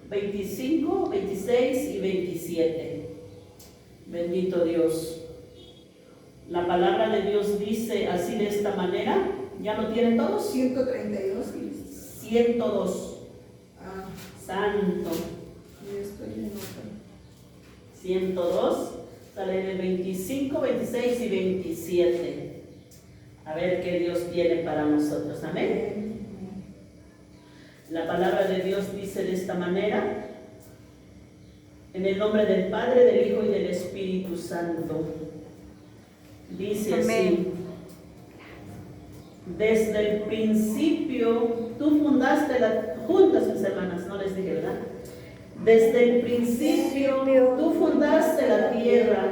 25, 26 y 27. Bendito Dios. La palabra de Dios dice así de esta manera. ¿Ya lo tienen todos? 132. 102. Santo. 102. Sale del 25, 26 y 27. A ver qué Dios tiene para nosotros. Amén. La palabra de Dios dice de esta manera. En el nombre del Padre, del Hijo y del Espíritu Santo. Dice así. Desde el principio, tú fundaste juntas mis hermanas, no les dije, ¿verdad? Desde el principio, tú fundaste la tierra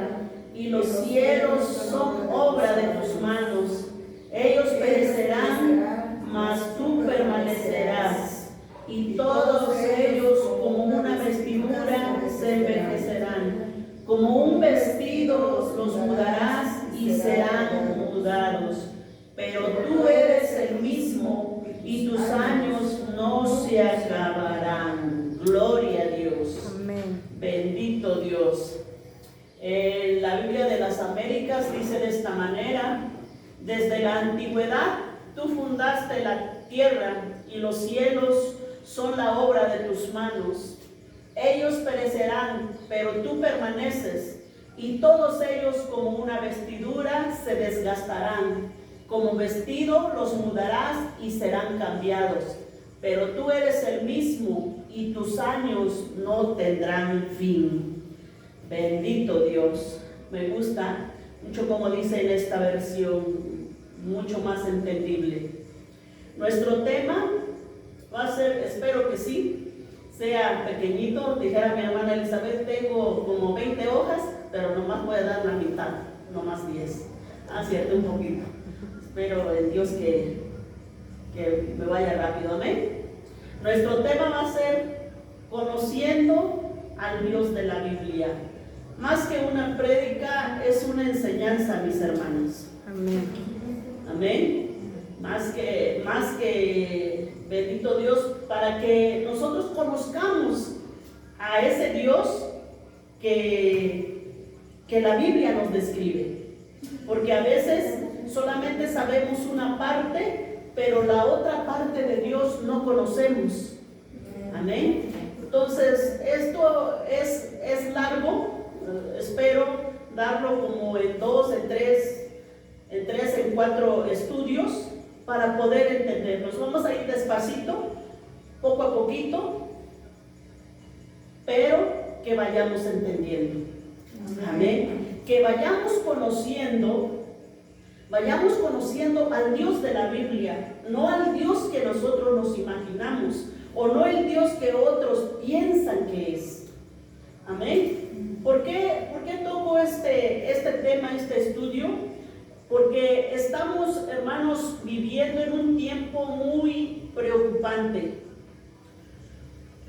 y los cielos son obra de tus manos. Ellos perecerán, mas tú permanecerás, y todos ellos como una vestidura se envejecerán. Como un vestido los mudarás y serán mudados. Pero tú eres el mismo y tus años no se acabarán. Gloria a Dios. Amén. Bendito Dios. La Biblia de las Américas dice de esta manera: desde la antigüedad tú fundaste la tierra y los cielos son la obra de tus manos. Ellos perecerán, pero tú permaneces, y todos ellos como una vestidura se desgastarán. Como vestido los mudarás y serán cambiados, pero tú eres el mismo y tus años no tendrán fin. Bendito Dios. Me gusta mucho como dice en esta versión, mucho más entendible. Nuestro tema va a ser, espero que sí, sea pequeñito. Dijera mi hermana Elizabeth, tengo como 20 hojas, pero nomás voy a dar la mitad, nomás 10. Cierto, un poquito. Espero en Dios que me vaya rápido, amén. Nuestro tema va a ser conociendo al Dios de la Biblia. Más que una prédica, es una enseñanza, mis hermanos. Amén. Amén. Más que bendito Dios, para que nosotros conozcamos a ese Dios que la Biblia nos describe. Porque a veces solamente sabemos una parte, pero la otra parte de Dios no conocemos. Amén. Entonces, esto es largo. Espero darlo como en 2, en 3, en 4 estudios para poder entenderlos. Vamos a ir despacito, poco a poquito, pero que vayamos entendiendo. Amén. Que vayamos conociendo al Dios de la Biblia, no al Dios que nosotros nos imaginamos, o no el Dios que otros piensan que es. Amén. ¿Por qué toco este tema, este estudio? Porque estamos, hermanos, viviendo en un tiempo muy preocupante.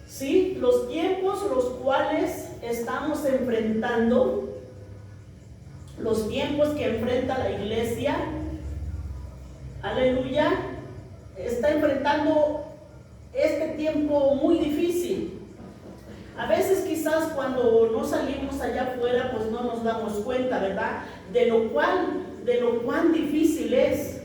Sí, los tiempos los cuales estamos enfrentando, los tiempos que enfrenta la iglesia, aleluya, está enfrentando este tiempo muy difícil. A veces quizás cuando no salimos allá afuera, pues no nos damos cuenta, ¿verdad? De lo cuán difícil es.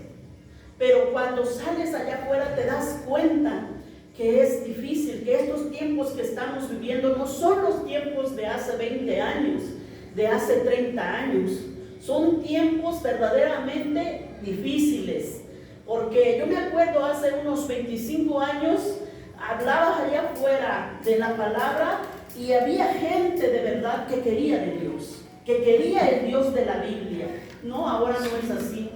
Pero cuando sales allá afuera te das cuenta que es difícil, que estos tiempos que estamos viviendo no son los tiempos de hace 20 años, de hace 30 años. Son tiempos verdaderamente difíciles. Porque yo me acuerdo hace unos 25 años, hablabas allá afuera de la palabra y había gente de verdad que quería de Dios, que quería el Dios de la Biblia. No, ahora no es así.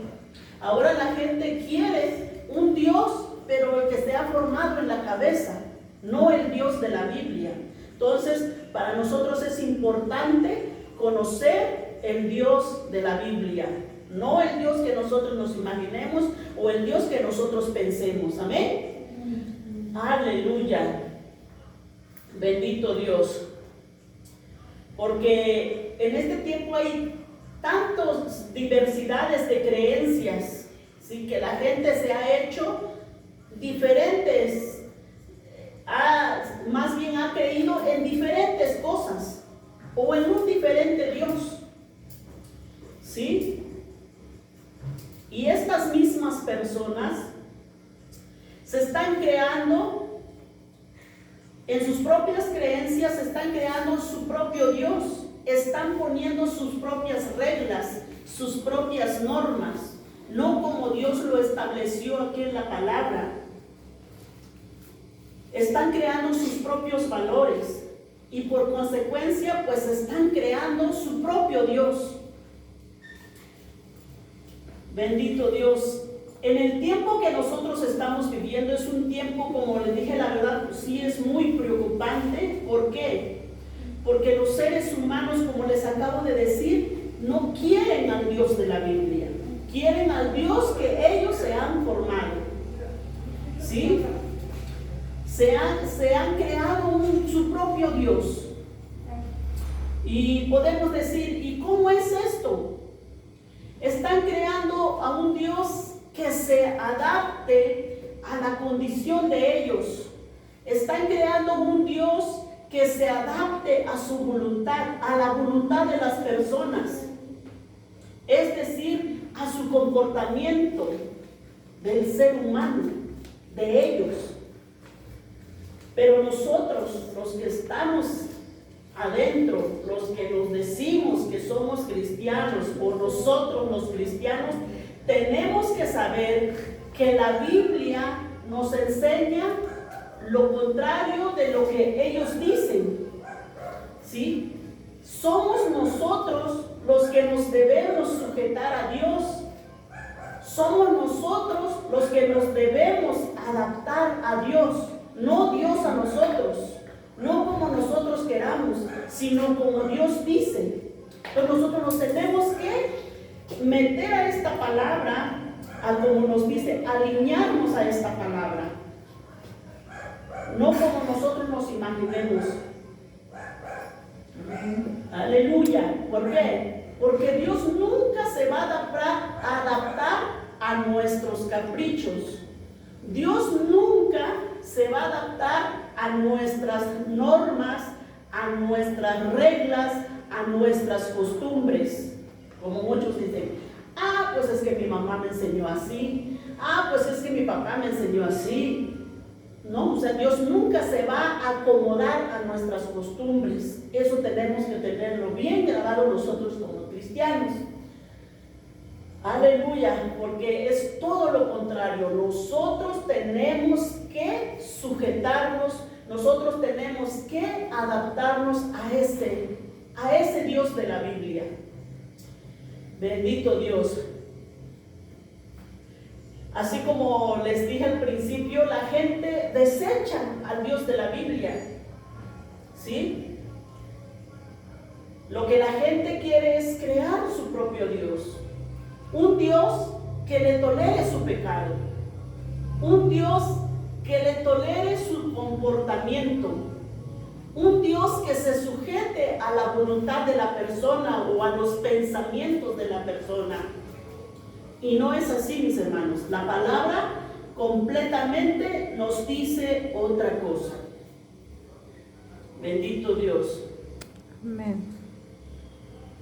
Ahora la gente quiere un Dios, pero el que se ha formado en la cabeza, no el Dios de la Biblia. Entonces, para nosotros es importante conocer el Dios de la Biblia, no el Dios que nosotros nos imaginemos o el Dios que nosotros pensemos. Amén. Aleluya. Bendito Dios. Porque en este tiempo hay tantas diversidades de creencias, ¿sí? Que la gente se ha hecho diferentes, más bien ha creído o en un diferente Dios. ¿Sí? Y estas mismas personas se están creando, en sus propias creencias, están creando su propio Dios, están poniendo sus propias reglas, sus propias normas, no como Dios lo estableció aquí en la palabra. Están creando sus propios valores y por consecuencia pues están creando su propio Dios. Bendito Dios. En el tiempo que nosotros estamos viviendo es un tiempo, como les dije, la verdad, pues sí es muy preocupante. ¿Por qué? Porque los seres humanos, como les acabo de decir, no quieren al Dios de la Biblia. Quieren al Dios que ellos se han formado. ¿Sí? Se han creado su propio Dios. Y podemos decir, ¿y cómo es esto? Están creando a un Dios que se adapte a la condición de ellos. Están creando un Dios que se adapte a su voluntad, a la voluntad de las personas. Es decir, a su comportamiento del ser humano, de ellos. Pero nosotros, los que estamos adentro, los que nos decimos que somos cristianos, o nosotros los cristianos, tenemos que saber que la Biblia nos enseña lo contrario de lo que ellos dicen. ¿Sí? Somos nosotros los que nos debemos sujetar a Dios. Somos nosotros los que nos debemos adaptar a Dios, no Dios a nosotros. No como nosotros queramos, sino como Dios dice. Entonces nosotros nos tenemos que meter a esta palabra, a como nos dice, alinearnos a esta palabra. No como nosotros nos imaginemos. Aleluya. ¿Por qué? Porque Dios nunca se va a adaptar a nuestros caprichos. Dios nunca se va a adaptar a nuestras normas, a nuestras reglas, a nuestras costumbres. Como muchos dicen, pues es que mi mamá me enseñó así, pues es que mi papá me enseñó así. No, o sea, Dios nunca se va a acomodar a nuestras costumbres. Eso tenemos que tenerlo bien grabado nosotros como cristianos. Aleluya, porque es todo lo contrario. Nosotros tenemos que sujetarnos, nosotros tenemos que adaptarnos a ese Dios de la Biblia. Bendito Dios. Así como les dije al principio, la gente desecha al Dios de la Biblia. ¿Sí? Lo que la gente quiere es crear su propio Dios. Un Dios que le tolere su pecado. Un Dios que le tolere su comportamiento. Un Dios que se sujete a la voluntad de la persona o a los pensamientos de la persona. Y no es así, mis hermanos. La palabra completamente nos dice otra cosa. Bendito Dios. Amén.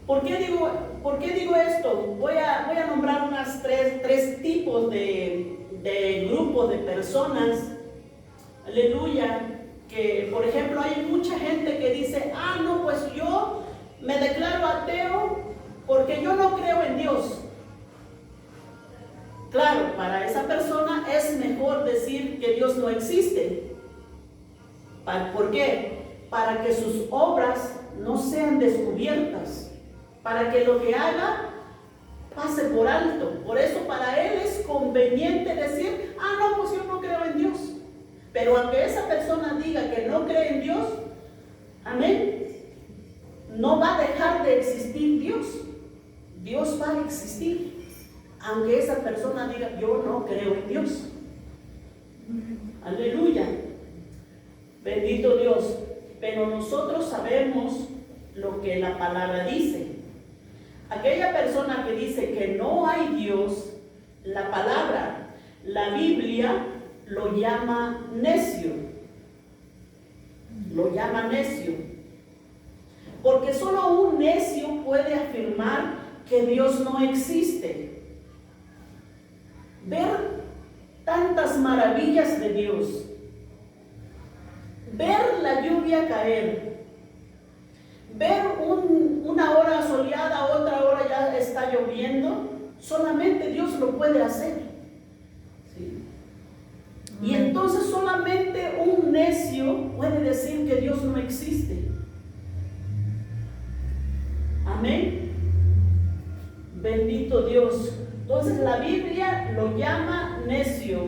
¿Por qué digo esto? Voy a nombrar unas tres tipos de grupos de personas. Aleluya. Que, por ejemplo, hay mucha gente que dice, no, pues yo me declaro ateo porque yo no creo en Dios. Claro, para esa persona es mejor decir que Dios no existe. ¿Por qué? Para que sus obras no sean descubiertas. Para que lo que haga pase por alto. Por eso para él es conveniente decir, no, pues yo no creo en Dios. Pero aunque esa persona diga que no cree en Dios, amén, no va a dejar de existir Dios. Dios va a existir. Aunque esa persona diga, yo no creo en Dios. Aleluya. Bendito Dios. Pero nosotros sabemos lo que la palabra dice. Aquella persona que dice que no hay Dios, la palabra, la Biblia, lo llama necio. Lo llama necio. porque solo un necio puede afirmar que Dios no existe. Ver tantas maravillas de Dios, ver la lluvia caer, ver una hora soleada, otra hora ya está lloviendo, solamente Dios lo puede hacer. ¿Sí? Y entonces solamente un necio puede decir que Dios no existe. Amén. Bendito Dios. Entonces la Biblia lo llama necio.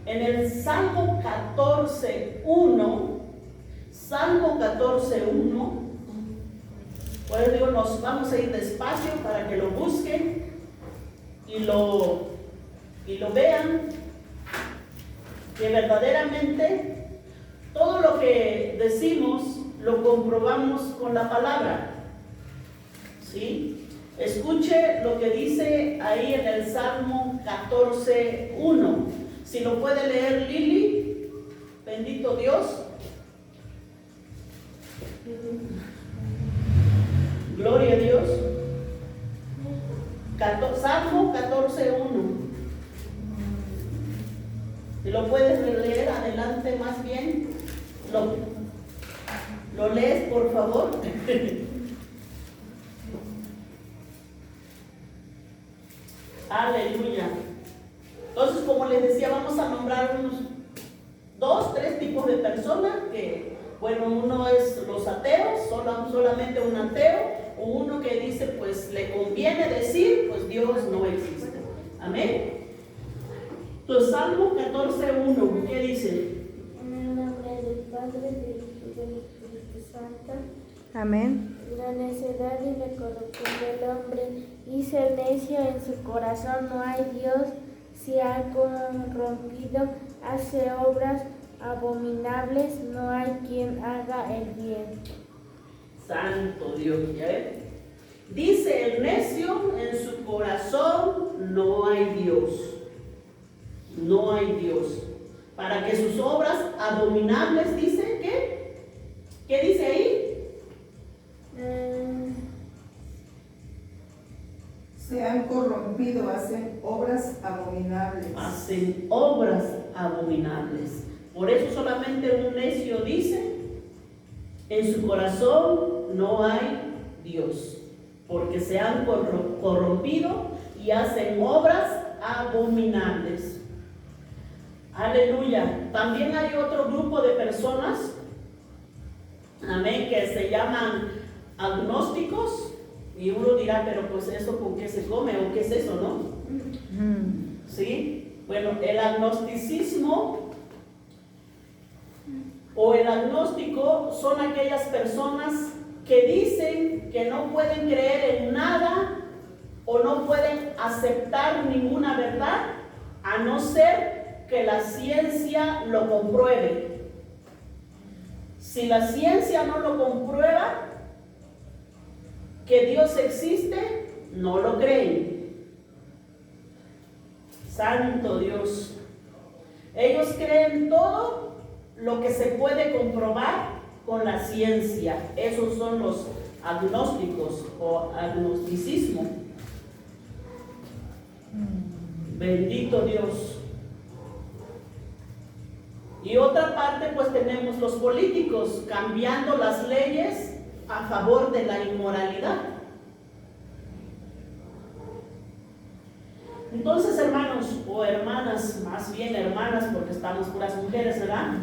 En el Salmo 14:1, Salmo 14:1, pues digo, nos vamos a ir despacio para que lo busquen y lo vean, que verdaderamente todo lo que decimos lo comprobamos con la palabra. ¿Sí? Escuche lo que dice ahí en el Salmo 14:1. Si lo puede leer Lili, bendito Dios. Gloria a Dios. Salmo 14:1. Si lo puedes leer, adelante más bien. ¿Lo lees, por favor? Aleluya. Entonces, como les decía, vamos a nombrar unos 2, 3 tipos de personas que, bueno, uno es los ateos, solamente un ateo, o uno que dice, pues le conviene decir, pues Dios no existe. Amén. Entonces, Salmo 14:1, ¿qué dice? En el nombre del Padre, del Hijo y del Espíritu Santo. Amén. La necedad y la corrupción del hombre, dice el necio en su corazón, no hay Dios, se ha corrompido, hace obras abominables, no hay quien haga el bien. Santo Dios, ¿ya ves? Dice el necio en su corazón, no hay Dios. No hay Dios. Para que sus obras abominables, dice, ¿qué? ¿Qué dice ahí? Se han corrompido, hacen obras abominables. Hacen obras abominables. Por eso solamente un necio dice, en su corazón no hay Dios, porque se han corrompido y hacen obras abominables. Aleluya. También hay otro grupo de personas, amén, que se llaman agnósticos. Y uno dirá, pero pues eso con qué se come o qué es eso, ¿no? ¿Sí? Bueno, el agnosticismo o el agnóstico son aquellas personas que dicen que no pueden creer en nada o no pueden aceptar ninguna verdad a no ser que la ciencia lo compruebe. Si la ciencia no lo comprueba, que Dios existe, no lo creen. Santo Dios. Ellos creen todo lo que se puede comprobar con la ciencia. Esos son los agnósticos o agnosticismo. Bendito Dios. Y otra parte, pues tenemos los políticos cambiando las leyes a favor de la inmoralidad. Entonces, hermanos o hermanas, más bien hermanas, porque estamos puras mujeres, ¿verdad?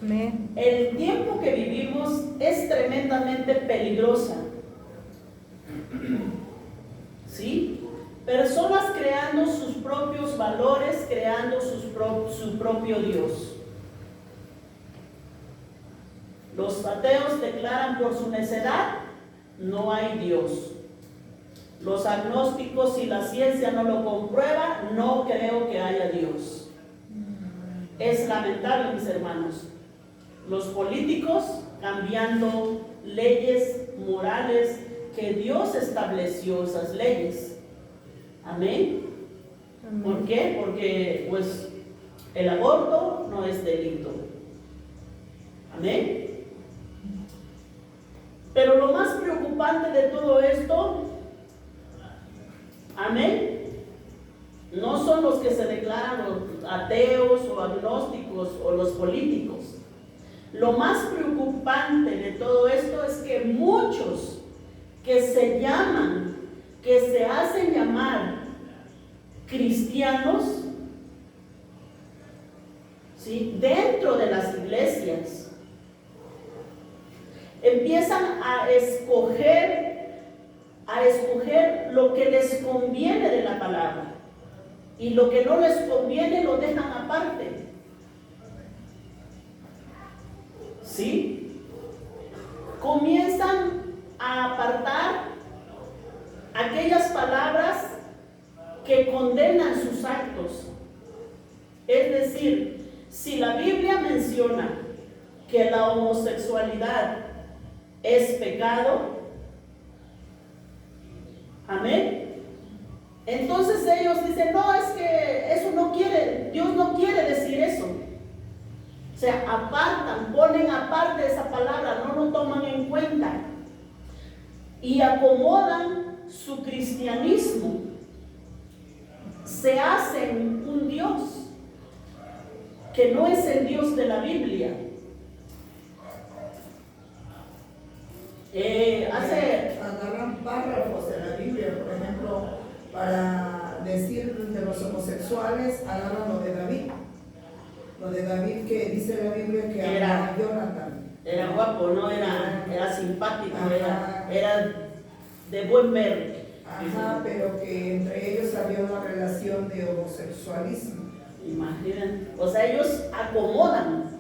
Amén. El tiempo que vivimos es tremendamente peligrosa. ¿Sí? Personas creando sus propios valores, creando su propio Dios. Los ateos declaran por su necedad, no hay Dios. Los agnósticos, si la ciencia no lo comprueba, no creo que haya Dios. Es lamentable, mis hermanos. Los políticos cambiando leyes morales que Dios estableció, esas leyes. Amén. ¿Por qué? Porque pues el aborto no es delito. Amén. Pero lo más preocupante preocupante de todo esto, amén, no son los que se declaran los ateos o agnósticos o los políticos. Lo más preocupante de todo esto es que muchos que se llaman, que se hacen llamar cristianos, ¿sí?, dentro de las iglesias, empiezan a escoger lo que les conviene de la palabra, y lo que no les conviene lo dejan aparte. ¿Sí? Comienzan a apartar aquellas palabras que condenan sus actos. Es decir, si la Biblia menciona que la homosexualidad es pecado, amén, entonces ellos dicen, no, es que eso no quiere, Dios no quiere decir eso. O sea, apartan, ponen aparte esa palabra, no lo toman en cuenta y acomodan su cristianismo. Se hacen un Dios que no es el Dios de la Biblia. Agarran párrafos de la Biblia, por ejemplo, para decir de los homosexuales, agarran lo de David. Lo de David, que dice la Biblia que era a Jonathan. Era guapo, ¿no? Era simpático, era de buen ver. Ajá, pero que entre ellos había una relación de homosexualismo. Imaginen, o sea, ellos acomodan.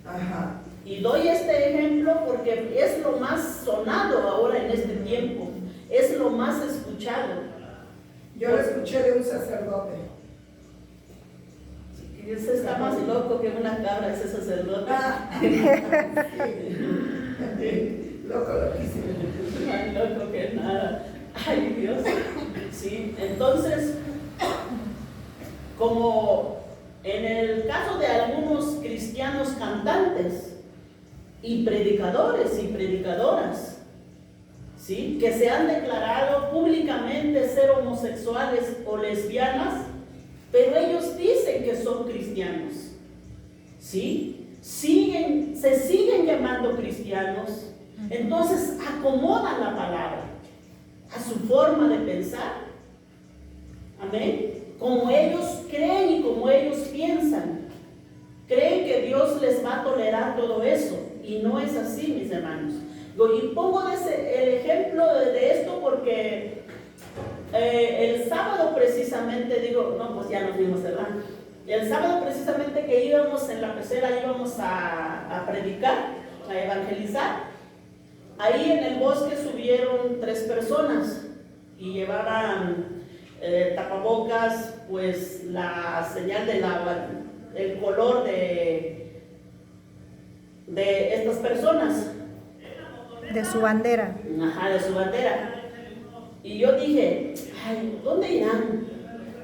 Ajá. Y doy este ejemplo porque es lo más sonado ahora en este tiempo, es lo más escuchado. Yo lo escuché de un sacerdote. Ese está más loco que una cabra, ese sacerdote. Loco, loquísimo. Más loco que nada. Ay, Dios. Sí, entonces, como en el caso de algunos cristianos cantantes y predicadores y predicadoras, ¿sí?, que se han declarado públicamente ser homosexuales o lesbianas, pero ellos dicen que son cristianos, ¿sí? Se siguen llamando cristianos, entonces acomodan la palabra a su forma de pensar, amén, como ellos creen y como ellos piensan. Creen que Dios les va a tolerar todo eso, y no es así, mis hermanos. Y pongo el ejemplo de esto porque el sábado precisamente, digo, no, pues ya nos vimos, ¿verdad? El sábado precisamente que íbamos en la pecera, íbamos a predicar, a evangelizar. Ahí en el bosque subieron 3 personas y llevaban tapabocas, pues la señal de el color de estas personas. De su bandera. Ajá, de su bandera. Y yo dije, ay, ¿dónde irán?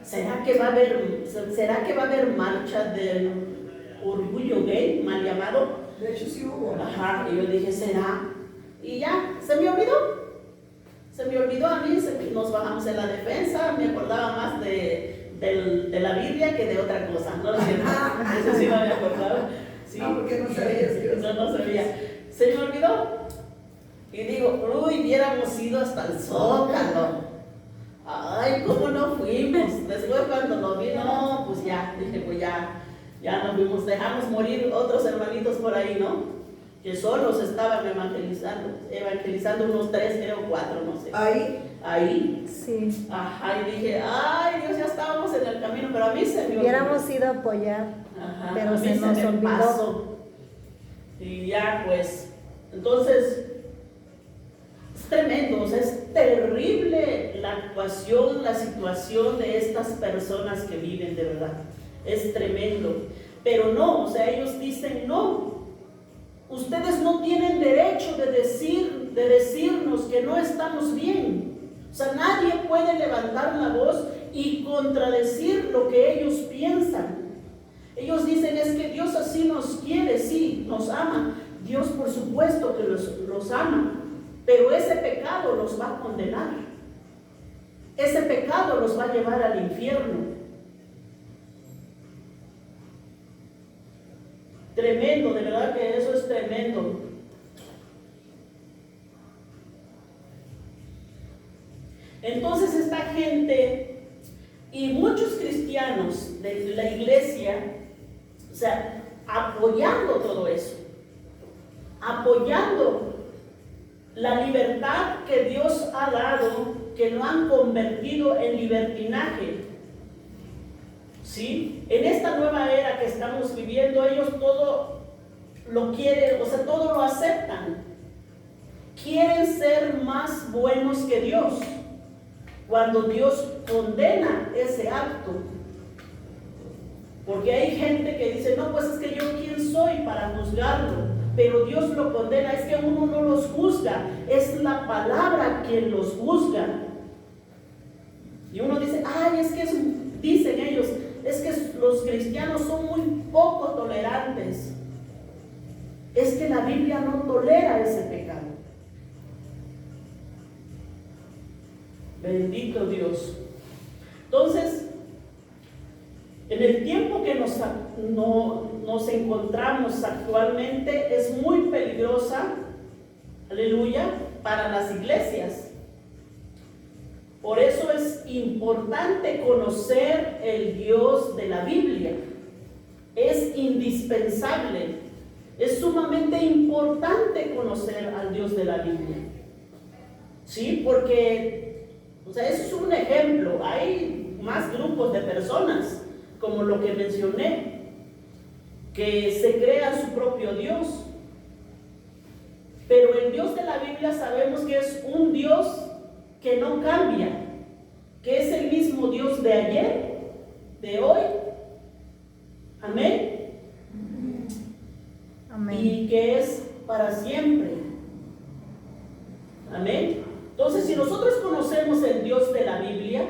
¿Será que va a haber marcha del orgullo gay, mal llamado? De hecho, sí hubo. Ajá, y yo dije, ¿será? Y ya, se me olvidó a mí, nos bajamos en la defensa, me acordaba más de la Biblia que de otra cosa, ¿no? Eso sí no me acordaba. Sí, no, porque no sabías. No sabía. Se me olvidó. Y digo, uy, hubiéramos ido hasta el Zócalo. Ay, ¿cómo no fuimos? Después cuando nos vi, no, pues ya, dije, pues ya nos fuimos, dejamos morir otros hermanitos por ahí, ¿no? Que solos estaban evangelizando unos 3, creo 4, no sé. Ahí. Sí. Ajá, y dije, ay, Dios, ya estábamos en el camino, pero a mí se me olvidó. Hubiéramos ido a apoyar, ajá, pero se nos olvidó. Pasó. Y ya, pues, entonces, es tremendo, o sea, es terrible la actuación, la situación de estas personas que viven, de verdad. Es tremendo. Pero no, o sea, ellos dicen, no, ustedes no tienen derecho de decirnos que no estamos bien. O sea, nadie puede levantar la voz y contradecir lo que ellos piensan. Ellos dicen, es que Dios así nos quiere, sí, nos ama. Dios por supuesto que los ama. pero ese pecado los va a condenar. Ese pecado los va a llevar al infierno. Tremendo, de verdad que eso es tremendo. Entonces esta gente y muchos cristianos de la iglesia, o sea, apoyando todo eso, apoyando la libertad que Dios ha dado, que lo han convertido en libertinaje. ¿Sí? En esta nueva era que estamos viviendo, ellos todo lo quieren, o sea, todo lo aceptan. Quieren ser más buenos que Dios, cuando Dios condena ese acto. Porque hay gente que dice, no, pues es que yo quién soy para juzgarlo, pero Dios lo condena. Es que uno no los juzga, es la palabra quien los juzga. Y uno dice, ay, es que dicen ellos, es que los cristianos son muy poco tolerantes. Es que la Biblia no tolera ese pecado. Bendito Dios. Entonces, en el tiempo que nos encontramos actualmente es muy peligrosa, aleluya, para las iglesias. Por eso es importante conocer el Dios de la Biblia. Es indispensable, es sumamente importante conocer al Dios de la Biblia. ¿Sí? Porque, o sea, eso es un ejemplo. Hay más grupos de personas, como lo que mencioné, que se crean su propio Dios. Pero el Dios de la Biblia sabemos que es un Dios que no cambia, que es el mismo Dios de ayer, de hoy, amén, Amén. y que es para siempre, amén. Entonces, si nosotros conocemos el Dios de la Biblia,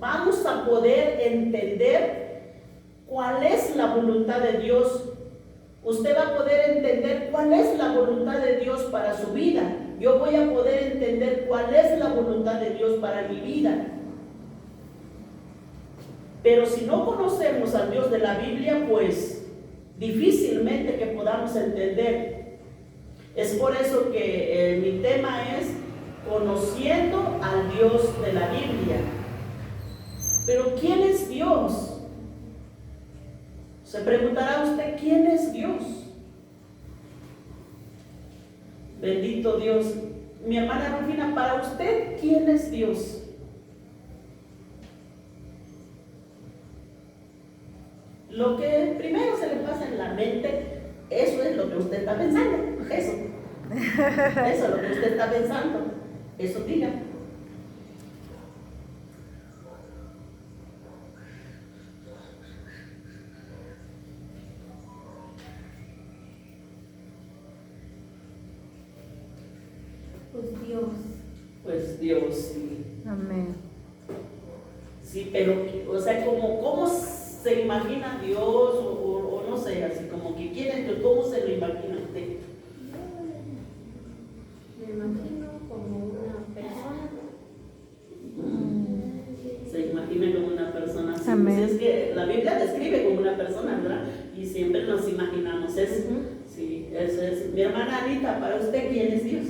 vamos a poder entender cuál es la voluntad de Dios. Usted va a poder entender cuál es la voluntad de Dios para su vida. Yo voy a poder entender cuál es la voluntad de Dios para mi vida. Pero si no conocemos al Dios de la Biblia, pues difícilmente que podamos entender. Es por eso que mi tema es conociendo al Dios de la Biblia. Pero ¿quién es Dios? Se preguntará usted, ¿quién es Dios? Bendito Dios. Mi hermana Rufina, para usted, ¿quién es Dios? Lo que primero se le pasa en la mente, eso es lo que usted está pensando. Eso es lo que usted está pensando. Eso diga. Pues Dios. Pues Dios, sí. Amén. Sí, pero, o sea, ¿cómo se imagina Dios? O no sé, así como que quieren, ¿cómo se lo imagina usted? Me imagino como una persona. Se imagina como una persona así. Amén. Pues es que la Biblia describe como una persona, ¿verdad? Y siempre nos imaginamos eso. Sí, eso es. Mi hermana Anita, para usted, ¿quién es Dios?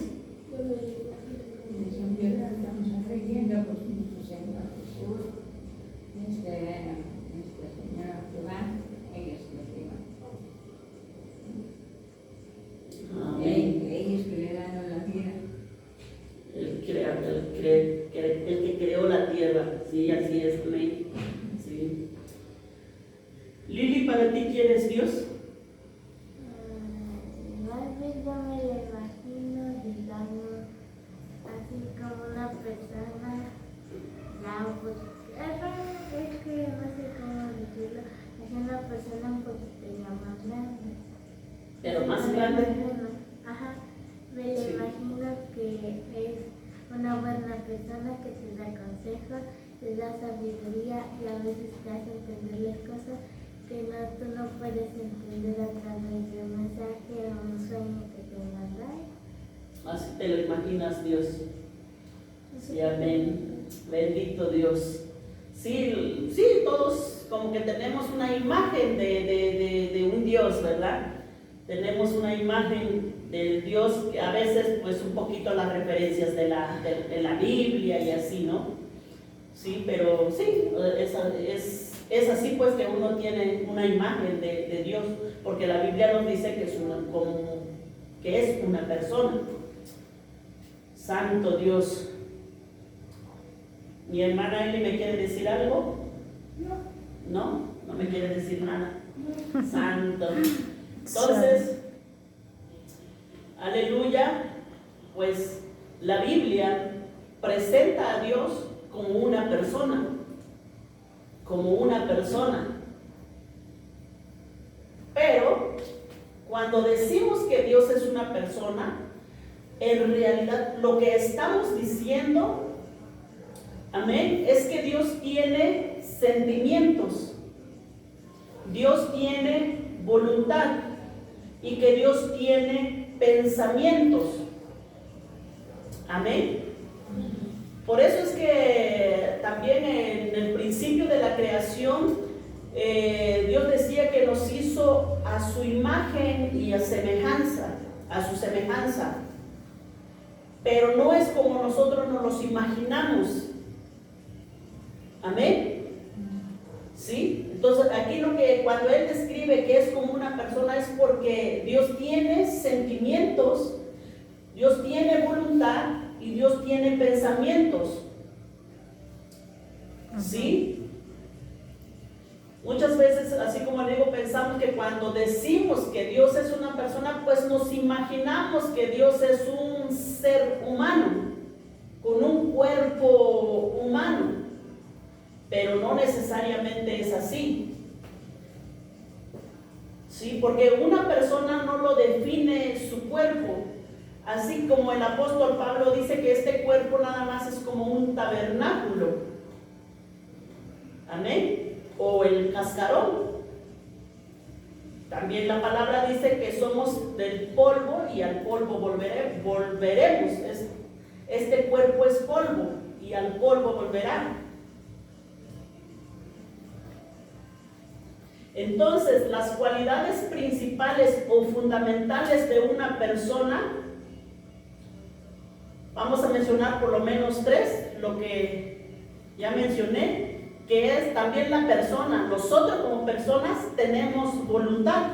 Estamos aprendiendo por nuestro Señor Jesús, nuestra Señora Jehová, ellos que llevan. Amén. Ellos que le dan la vida. El que creó la tierra. Sí, así es, amén. Sí. Lili, para ti, ¿quién es Dios? Más bien yo me lo imagino, digamos, así como una persona, ya pues, es que no sé cómo decirlo, es una persona un poquito ya más grande. Pero más grande. Ajá, me lo Sí. imagino que es una buena persona que te da consejos, te da sabiduría y a veces te hace entender las cosas que tú no puedes entender a través de un mensaje o un sueño que te mandan. Así te te lo imaginas, Dios. Sí, amén. Bendito Dios. Sí, sí, todos como que tenemos una imagen de un Dios, ¿verdad? Tenemos una imagen del Dios que a veces pues un poquito las referencias de la Biblia y así, ¿no? Sí, pero sí, es así pues que uno tiene una imagen de Dios, porque la Biblia nos dice que es una persona. Santo Dios. ¿Mi hermana Eli me quiere decir algo? No, no me quiere decir nada. Santo. Entonces, aleluya, pues la Biblia presenta a Dios como una persona, Pero cuando decimos que Dios es una persona, en realidad lo que estamos diciendo, amén, es que Dios tiene sentimientos, Dios tiene voluntad y que Dios tiene pensamientos. Amén. Por eso es que también en el principio de la creación, Dios decía que nos hizo a su imagen y a su semejanza. Pero no es como nosotros nos los imaginamos. Amén. ¿Sí? Entonces aquí cuando Él describe que es como una persona es porque Dios tiene sentimientos, Dios tiene voluntad y Dios tiene pensamientos. ¿Sí? Muchas veces, así como digo, pensamos que cuando decimos que Dios es una persona, pues nos imaginamos que Dios es un ser humano, con un cuerpo humano. Pero no necesariamente es así. Sí, porque una persona no lo define su cuerpo. Así como el apóstol Pablo dice que este cuerpo nada más es como un tabernáculo. Amén. O el cascarón. También la palabra dice que somos del polvo y al polvo volveremos. Este cuerpo es polvo y al polvo volverá. Entonces, las cualidades principales o fundamentales de una persona, vamos a mencionar por lo menos 3, lo que ya mencioné, que es también la persona. Nosotros como personas tenemos voluntad,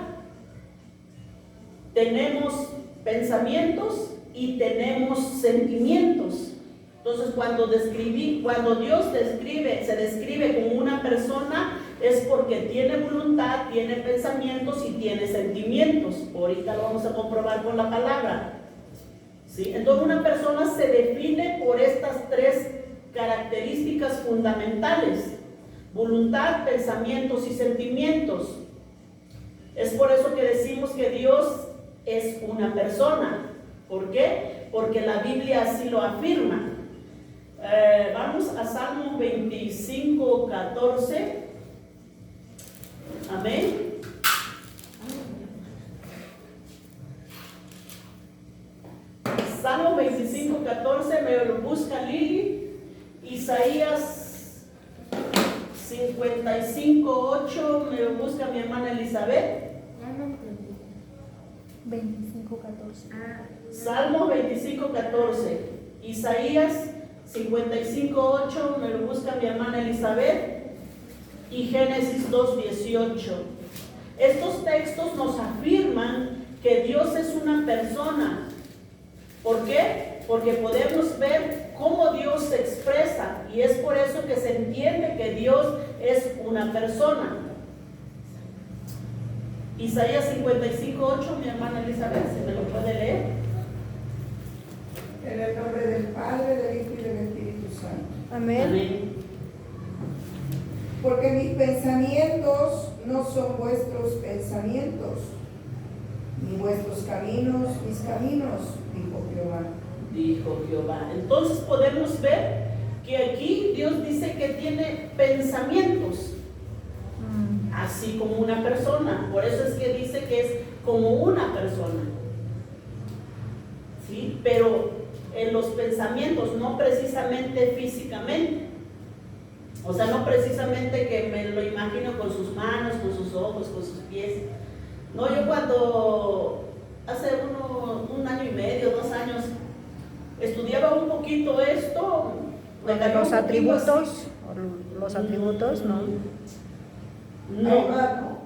tenemos pensamientos y tenemos sentimientos. Entonces, cuando Dios se describe como una persona, es porque tiene voluntad, tiene pensamientos y tiene sentimientos. Ahorita lo vamos a comprobar con la palabra. ¿Sí? Entonces una persona se define por estas 3 características fundamentales: voluntad, pensamientos y sentimientos. Es por eso que decimos que Dios es una persona. ¿Por qué? Porque la Biblia así lo afirma. Vamos a Salmo 25, 14. Amén. Salmo 25, 14, me lo busca Lili. Isaías 55, 8, me lo busca mi hermana Elizabeth. 25, 14. Salmo 25, 14. Isaías 55, 8, me lo busca mi hermana Elizabeth. Y Génesis 2:18. Estos textos nos afirman que Dios es una persona. ¿Por qué? Porque podemos ver cómo Dios se expresa, y es por eso que se entiende que Dios es una persona. Isaías 55:8, mi hermana Elizabeth, ¿se me lo puede leer? En el nombre del Padre, del Hijo y del Espíritu Santo. Amén. Amén. Porque mis pensamientos no son vuestros pensamientos, ni vuestros caminos mis caminos, dijo Jehová. Dijo Jehová. Entonces podemos ver que aquí Dios dice que tiene pensamientos, así como una persona. Por eso es que dice que es como una persona. ¿Sí? Pero en los pensamientos, no precisamente físicamente. O sea, no precisamente que me lo imagino con sus manos, con sus ojos, con sus pies. No, yo cuando hace un año y medio, 2 años, estudiaba un poquito esto. me cayó Los un poquito atributos, así. o los atributos, ¿no? No.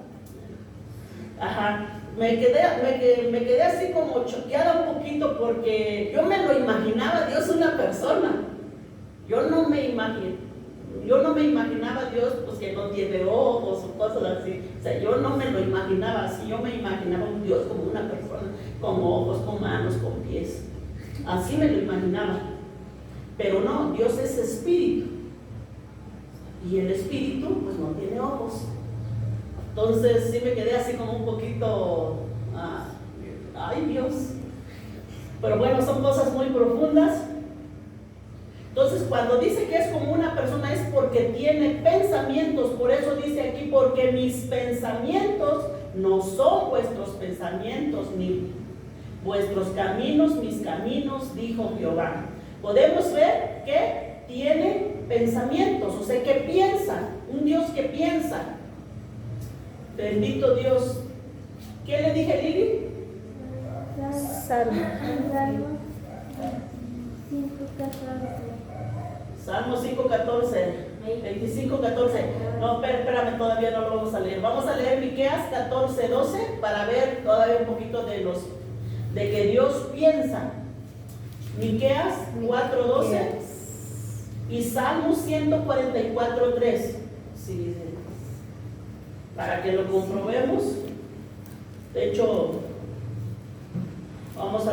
Ajá. Me quedé así como choqueada un poquito porque yo me lo imaginaba Dios una persona. Yo no me imaginaba Dios pues que no tiene ojos o cosas así. O sea, yo no me lo imaginaba así. Yo me imaginaba un Dios como una persona, con ojos, con manos, con pies. Así me lo imaginaba. Pero no, Dios es espíritu. Y el espíritu pues no tiene ojos. Entonces sí me quedé así como un poquito, ay Dios. Pero bueno, son cosas muy profundas. Entonces cuando dice que es como una persona es porque tiene pensamientos. Por eso dice aquí, porque mis pensamientos no son vuestros pensamientos, ni vuestros caminos, mis caminos, dijo Jehová. Podemos ver que tiene pensamientos, o sea que piensa, un Dios que piensa. Bendito Dios. ¿Qué le dije, Lili? Salmo. Salmo 5:14, 25:14. No, espérame, todavía no lo vamos a leer. Vamos a leer Miqueas 14:12 para ver todavía un poquito de que Dios piensa. Miqueas 4:12 y Salmo 144:3. Sí, para que lo comprobemos. De hecho, vamos a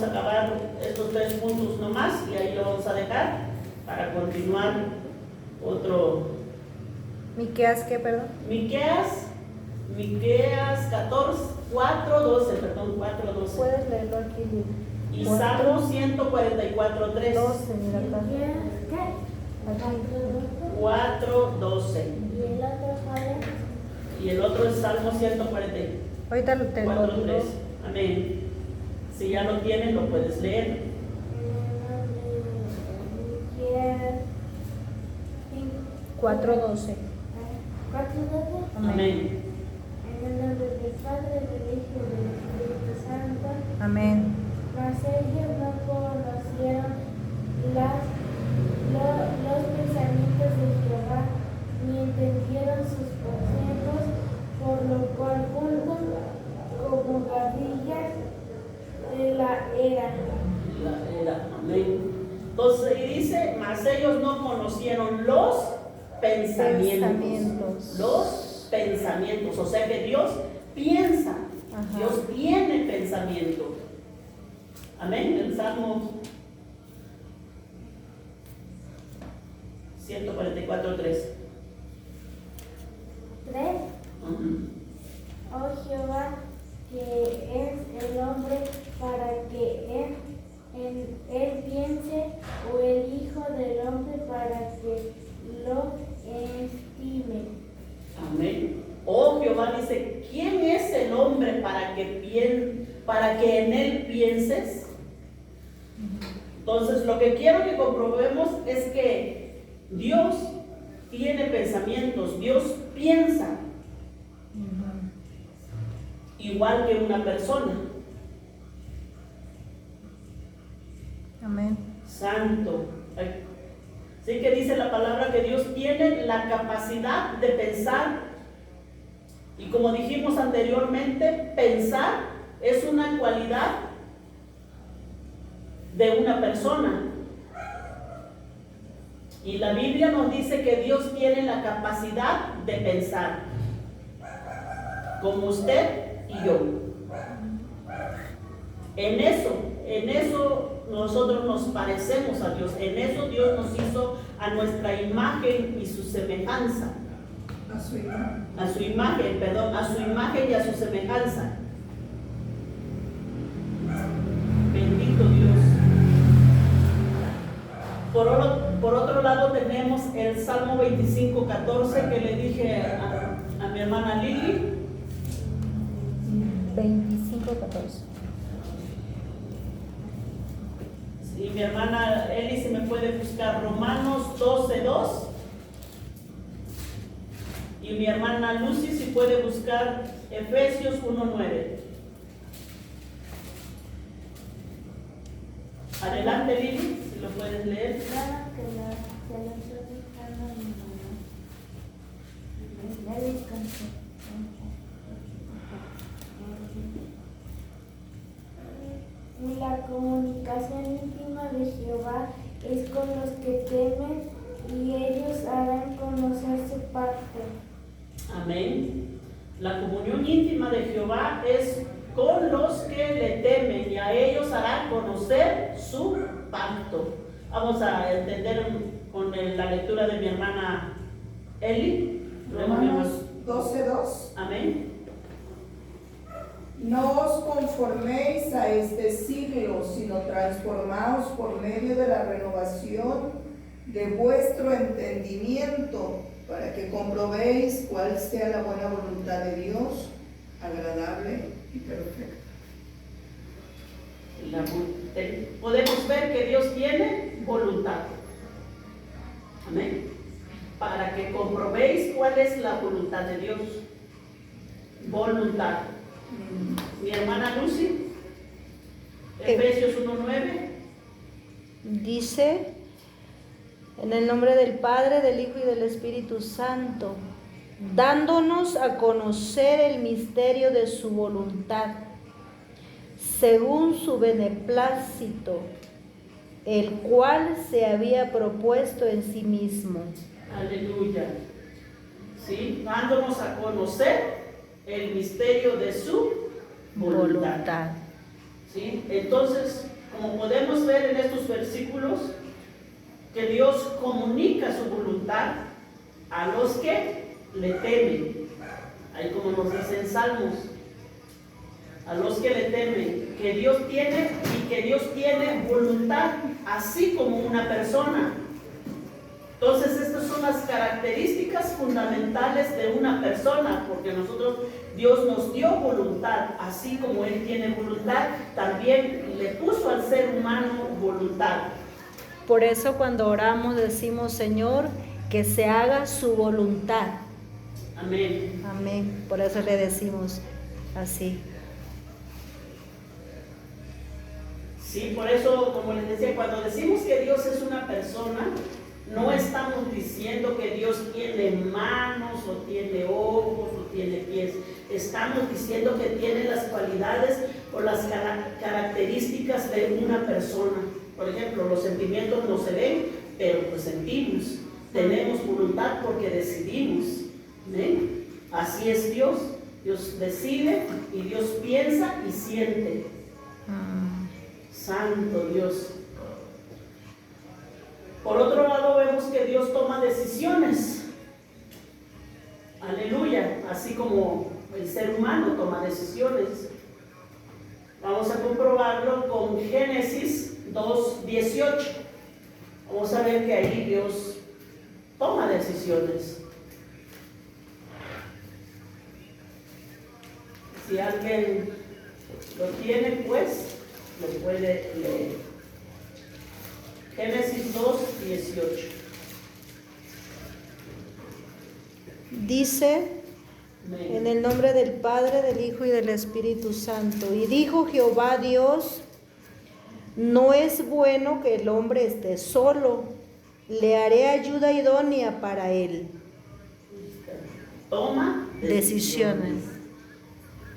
acabar estos 3 puntos nomás y ahí lo vamos a dejar para continuar otro. ¿Miqueas qué, perdón? Miqueas 4:12, perdón, 4:12. Puedes leerlo aquí. Y Salmo 144:3. 12, mira acá. Aquí. 4:12. Y el otro es Salmo 144:3. Ahorita te lo digo. Amén. Si ya lo tienes, lo puedes leer. 4:12. Amén. En el nombre del Padre, del Hijo y del Espíritu Santo. Amén. Mas ellos no conocieron los pensamientos de Jehová, ni entendieron sus consejos, por lo cual juntos como gavrillas de la era. Amén. Entonces, y dice, mas ellos no conocieron los pensamientos. Los pensamientos. O sea que Dios piensa. Ajá. Dios tiene pensamiento. Amén. El Salmo 144:3. 3. Oh Jehová, que es el hombre para que él piense, o el Hijo del hombre para que lo estime. Amén. Oh Jehová dice, ¿quién es el hombre para que en él pienses? Entonces lo que quiero que comprobemos es que Dios tiene pensamientos, Dios piensa. Igual que una persona. Amén. Santo. Así que dice la palabra que Dios tiene la capacidad de pensar. Y como dijimos anteriormente, pensar es una cualidad de una persona. Y la Biblia nos dice que Dios tiene la capacidad de pensar. Como usted y yo. En eso nosotros nos parecemos a Dios. En eso Dios nos hizo a nuestra imagen y su semejanza. A su imagen y a su semejanza. Bendito Dios. Por otro lado tenemos el Salmo 25:14 que le dije a mi hermana Lili. 25:14. Y mi hermana Eli, si me puede buscar Romanos 12:2. Y mi hermana Lucy, si puede buscar Efesios 1:9. Adelante, Lili, si lo puedes leer. Claro que se lo estoy dejando a mi mamá. Ya descansé. Y la comunicación íntima de Jehová es con los que temen y ellos harán conocer su pacto. Amén. La comunión íntima de Jehová es con los que le temen y a ellos hará conocer su pacto. Vamos a entender con la lectura de mi hermana Eli. Romanos 12:2. Amén. No os conforméis a este siglo, sino transformaos por medio de la renovación de vuestro entendimiento, para que comprobéis cuál sea la buena voluntad de Dios, agradable y perfecta. Podemos ver que Dios tiene voluntad. Amén. Para que comprobéis cuál es la voluntad de Dios. Voluntad. Mi hermana Lucy, Efesios 1:9. Dice, en el nombre del Padre, del Hijo y del Espíritu Santo, dándonos a conocer el misterio de su voluntad, según su beneplácito, el cual se había propuesto en sí mismo. Aleluya. ¿Sí? Dándonos a conocer el misterio de su voluntad. ¿Sí? Entonces, como podemos ver en estos versículos, que Dios comunica su voluntad a los que le temen. Ahí como nos dicen Salmos, a los que le temen, que Dios tiene y que Dios tiene voluntad, así como una persona. Entonces estas son las características fundamentales de una persona, porque Dios nos dio voluntad, así como Él tiene voluntad, también le puso al ser humano voluntad. Por eso cuando oramos decimos, Señor, que se haga su voluntad. Amén. Amén. Por eso le decimos así. Sí, por eso, como les decía, cuando decimos que Dios es una persona, no estamos diciendo que Dios tiene manos o tiene ojos o tiene pies. Estamos diciendo que tiene las cualidades o las características de una persona. Por ejemplo, los sentimientos no se ven, pero pues sentimos. Tenemos voluntad porque decidimos. ¿Ven? Así es Dios. Dios decide y Dios piensa y siente. Santo Dios. Por otro lado, vemos que Dios toma decisiones. Aleluya. Así como el ser humano toma decisiones. Vamos a comprobarlo con Génesis 2:18. Vamos a ver que ahí Dios toma decisiones. Si alguien lo tiene, pues lo puede leer. Génesis 2:18. Dice, en el nombre del Padre, del Hijo y del Espíritu Santo. Y dijo Jehová Dios, no es bueno que el hombre esté solo, le haré ayuda idónea para él. Toma Decisiones.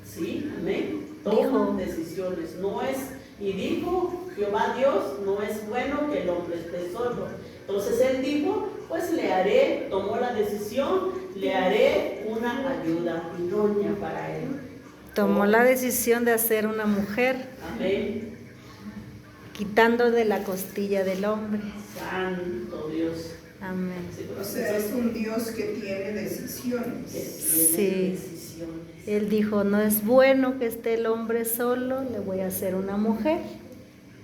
Sí, amén. Toma Dijo. decisiones. No es, y dijo Jehová Dios, no es bueno que el hombre esté solo. Entonces él dijo, pues le haré, tomó la decisión, le haré una ayuda idónea para él. Tomó la decisión de hacer una mujer, Amén. quitando de la costilla del hombre. Santo Dios. Amén. Sí, O sea, es un Dios que tiene decisiones. que tiene Sí. decisiones. Él dijo, no es bueno que esté el hombre solo, le voy a hacer una mujer.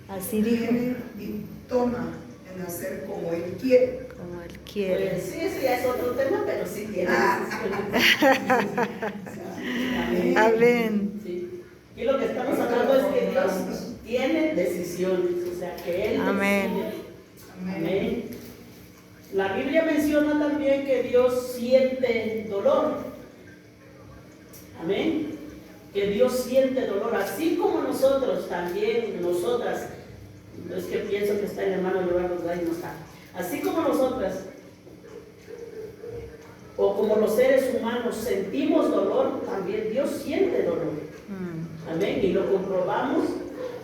Así dijo, Tiene y toma en hacer como Él quiere. como él quiere. Pues sí, ese ya es otro tema, pero sí tiene decisiones. Amén. Sí. Y lo que estamos hablando es que Dios tiene decisiones. decisiones, o sea, que Él Amén. decide. Amén. La Biblia menciona también que Dios siente dolor. Amén. Que Dios siente dolor, así como nosotros también, nosotras, es que pienso que está el hermano Leonardo, no está. Así como nosotras, o como los seres humanos sentimos dolor, también Dios siente dolor. Amén. Y lo comprobamos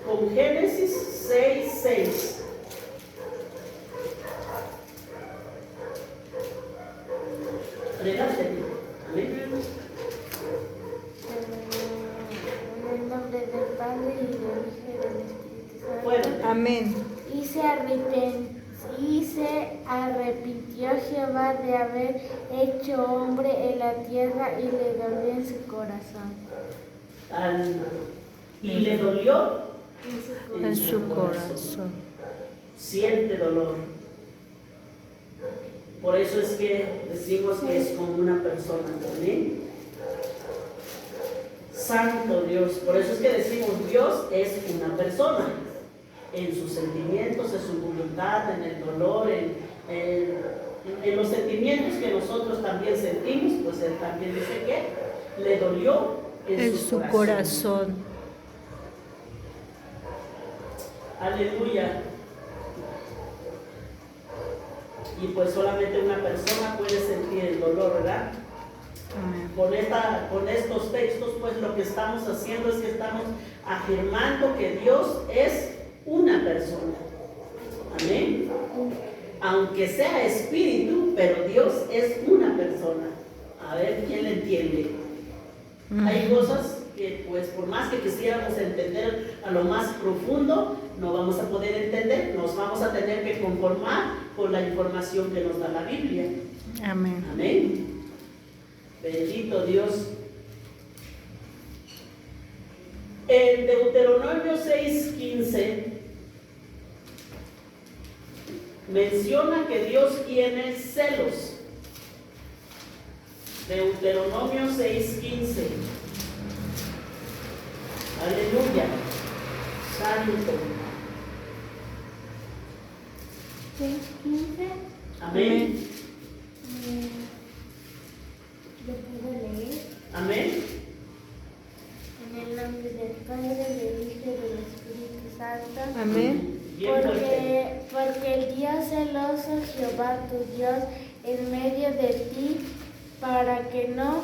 con Génesis 6:6. Adelante. Amén. En el nombre del Padre y del Hijo y del Espíritu Santo. Fuerte. Amén. Y se arrepintió Jehová de haber hecho hombre en la tierra y le dolió en su corazón. Y le dolió En su corazón. siente dolor. Por eso es que decimos que es como una persona. ¿Amén? Santo Dios. Por eso es que decimos Dios es una persona. En sus sentimientos, en su voluntad, en el dolor, en los sentimientos que nosotros también sentimos, pues Él también dice que le dolió En su corazón. Aleluya. Y pues solamente una persona puede sentir el dolor, ¿verdad? Amén. Con estos textos, pues lo que estamos haciendo es que estamos afirmando que Dios es una persona. Amén. Aunque sea espíritu, pero Dios es una persona. A ver, ¿quién le entiende? Hay cosas que, pues, por más que quisiéramos entender a lo más profundo, no vamos a poder entender, nos vamos a tener que conformar con la información que nos da la Biblia. Amén. Amén. Bendito Dios. En Deuteronomio 6:15 menciona que Dios tiene celos. Deuteronomio 6:15. Aleluya. Santo. 6:15. Amén. ¿Lo puedo leer? Amén. En el nombre del Padre, del Hijo y del Espíritu Santo. Amén. Bien fuerte. Porque el Dios celoso, Jehová tu Dios, en medio de ti, para que no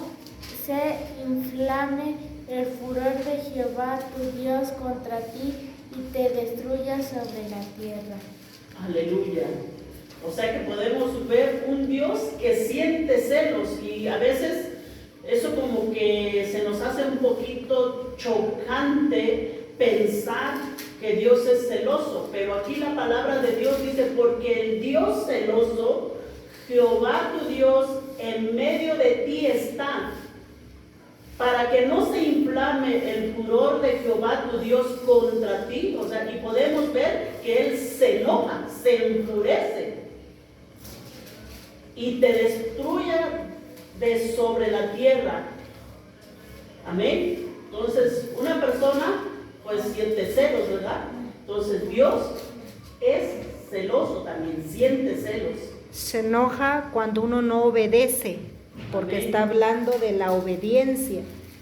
se inflame el furor de Jehová tu Dios contra ti y te destruya sobre la tierra. Aleluya. O sea que podemos ver un Dios que siente celos y a veces eso como que se nos hace un poquito chocante pensar que Dios es celoso, pero aquí la palabra de Dios dice, porque el Dios celoso, Jehová tu Dios, en medio de ti está, para que no se inflame el furor de Jehová tu Dios contra ti. O sea, y podemos ver que Él se enoja, se enfurece y te destruya de sobre la tierra. Amén. Entonces, una persona pues siente celos, ¿verdad? Entonces, Dios es celoso también, siente celos. Se enoja cuando uno no obedece, porque Amén. está hablando de la obediencia.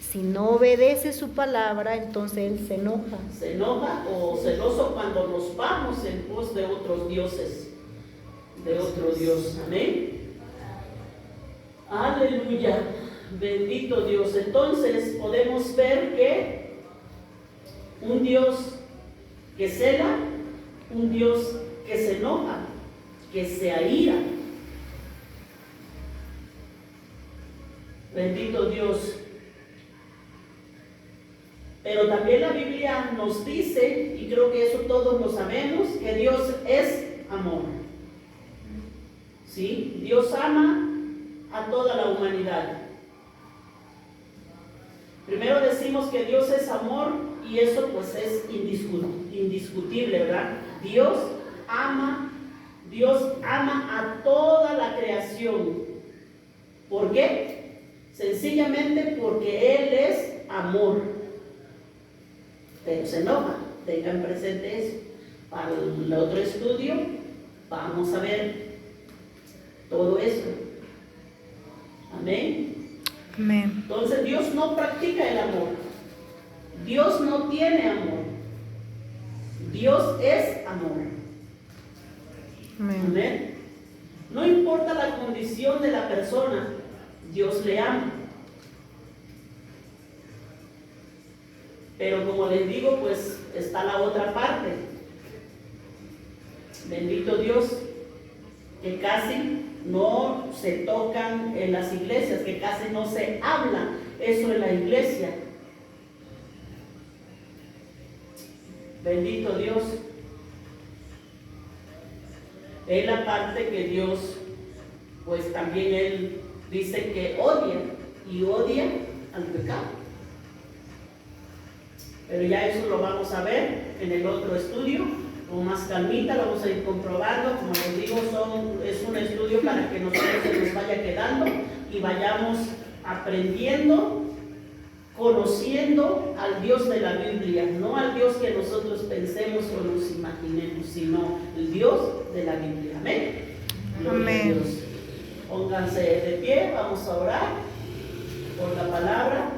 Si no obedece su palabra, entonces Él se enoja. Se enoja o celoso cuando nos vamos en pos de otros dioses, de otro Dios. Amén. Aleluya. Bendito Dios. Entonces podemos ver que un Dios que cela, un Dios que se enoja, que se aira. Bendito Dios. Pero también la Biblia nos dice, y creo que eso todos lo sabemos, que Dios es amor. ¿Sí? Dios ama a toda la humanidad. Primero decimos que Dios es amor y eso pues es indiscutible, ¿verdad? Dios ama a toda la creación. ¿Por qué? Sencillamente porque Él es amor. Pero se enoja, tengan presente eso. para el otro estudio vamos a ver todo eso. Amén. Amén. Entonces Dios no practica el amor. Dios no tiene amor. Dios es amor. Amén. Amén. No importa la condición de la persona, Dios le ama. Pero como les digo, pues está la otra parte. Bendito Dios, que casi no se tocan en las iglesias, que casi no se habla eso en la iglesia. Bendito Dios. Es la parte que Dios, pues también Él dice que odia y odia al pecado. Pero ya eso lo vamos a ver en el otro estudio, con más calmita, lo vamos a ir comprobando. Como les digo, es un estudio para que nosotros se nos vaya quedando y vayamos aprendiendo, conociendo al Dios de la Biblia, no al Dios que nosotros pensemos o nos imaginemos, sino el Dios de la Biblia. Amén. Gloria a Dios. Pónganse de pie, vamos a orar por la palabra.